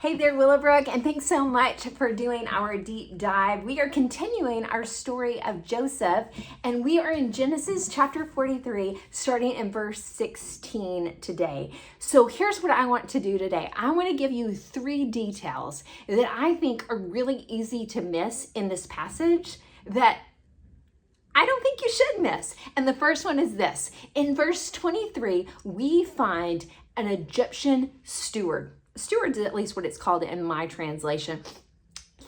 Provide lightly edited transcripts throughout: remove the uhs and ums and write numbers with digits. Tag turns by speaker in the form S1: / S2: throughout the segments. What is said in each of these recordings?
S1: Hey there, Willowbrook, and thanks so much for doing our deep dive. We are continuing our story of Joseph, and we are in Genesis chapter 43, starting in verse 16 today. So here's what I want to do today. I want to give you 3 details that I think are really easy to miss in this passage that I don't think you should miss. And the first one is this. In verse 23, we find an Egyptian steward. Steward is at least what it's called in my translation.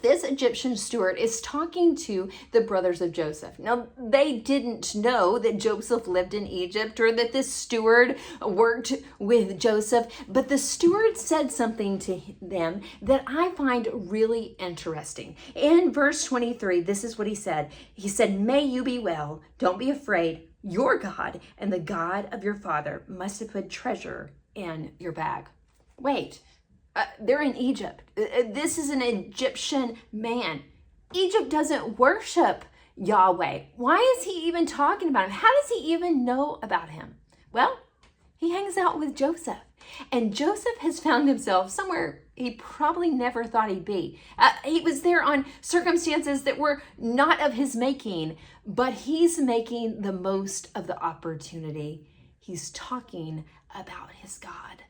S1: This Egyptian steward is talking to the brothers of Joseph. Now, they didn't know that Joseph lived in Egypt or that this steward worked with Joseph, but the steward said something to them that I find really interesting. In verse 23, this is what he said. He said, "May you be well. Don't be afraid. Your God and the God of your father must have put treasure in your bag." Wait. They're in Egypt. This is an Egyptian man. Egypt doesn't worship Yahweh. Why is he even talking about him? How does he even know about him? Well, he hangs out with Joseph. And Joseph has found himself somewhere he probably never thought he'd be. He was there on circumstances that were not of his making, but he's making the most of the opportunity. He's talking about his God.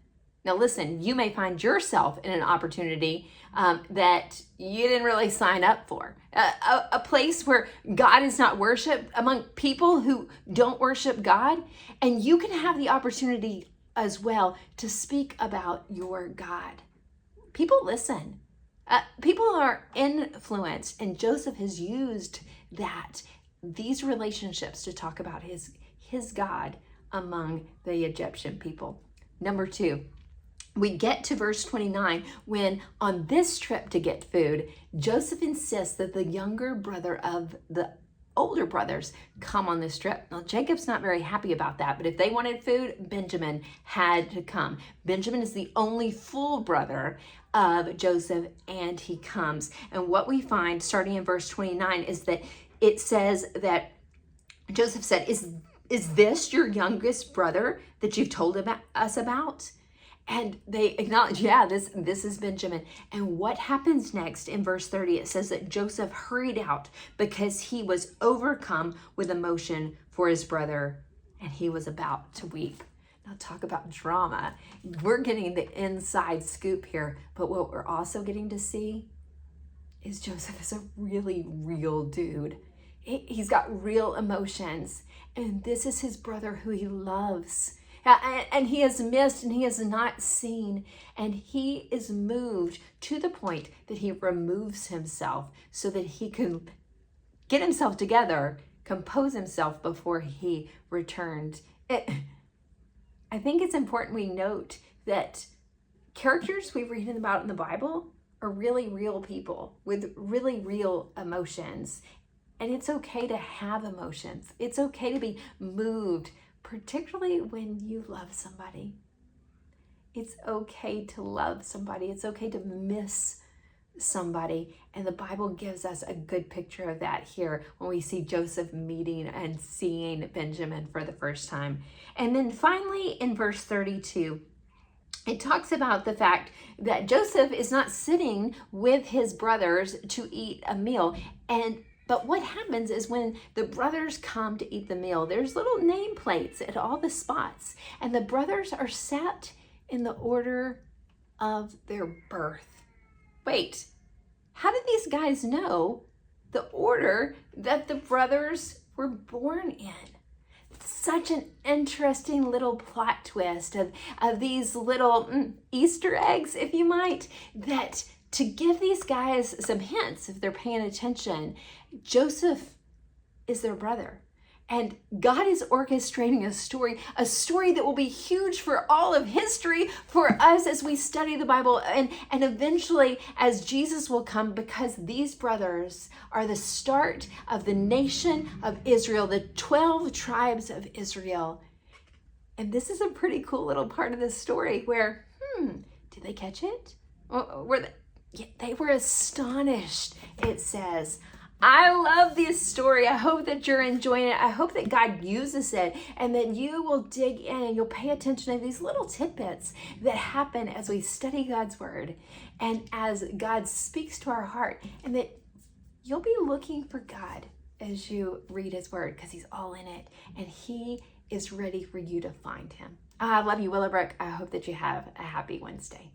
S1: Now listen, you may find yourself in an opportunity that you didn't really sign up for. A place where God is not worshiped, among people who don't worship God. And you can have the opportunity as well to speak about your God. People listen. People are influenced, and Joseph has used these relationships to talk about his God among the Egyptian people. Number 2. We get to verse 29 when on this trip to get food, Joseph insists that the younger brother of the older brothers come on this trip. Now, Jacob's not very happy about that, but if they wanted food, Benjamin had to come. Benjamin is the only full brother of Joseph, and he comes. And what we find starting in verse 29 is that it says that Joseph said, is this your youngest brother that you've told us about? And they acknowledge, yeah, this is Benjamin. And what happens next in verse 30, it says that Joseph hurried out because he was overcome with emotion for his brother, and he was about to weep. Now talk about drama. We're getting the inside scoop here, but what we're also getting to see is Joseph is a really real dude. He's got real emotions, and this is his brother who he loves. And he has missed and he has not seen, and he is moved to the point that he removes himself so that he can get himself together, compose himself before he returned. I think it's important we note that characters we read about in the Bible are really real people with really real emotions. And it's okay to have emotions. It's okay to be moved, particularly when you love somebody. It's okay to love somebody. It's okay to miss somebody. And the Bible gives us a good picture of that here when we see Joseph meeting and seeing Benjamin for the first time. And then finally in verse 32, it talks about the fact that Joseph is not sitting with his brothers to eat a meal. But what happens is when the brothers come to eat the meal, there's little nameplates at all the spots, and the brothers are sat in the order of their birth. Wait, how did these guys know the order that the brothers were born in? Such an interesting little plot twist of these little Easter eggs, if you might, that to give these guys some hints, if they're paying attention, Joseph is their brother. And God is orchestrating a story that will be huge for all of history for us as we study the Bible and eventually as Jesus will come, because these brothers are the start of the nation of Israel, the 12 tribes of Israel. And this is a pretty cool little part of this story where, did they catch it? They were astonished, it says. I love this story. I hope that you're enjoying it. I hope that God uses it and that you will dig in and you'll pay attention to these little tidbits that happen as we study God's word and as God speaks to our heart, and that you'll be looking for God as you read his word, because he's all in it and he is ready for you to find him. I love you, Willowbrook. I hope that you have a happy Wednesday.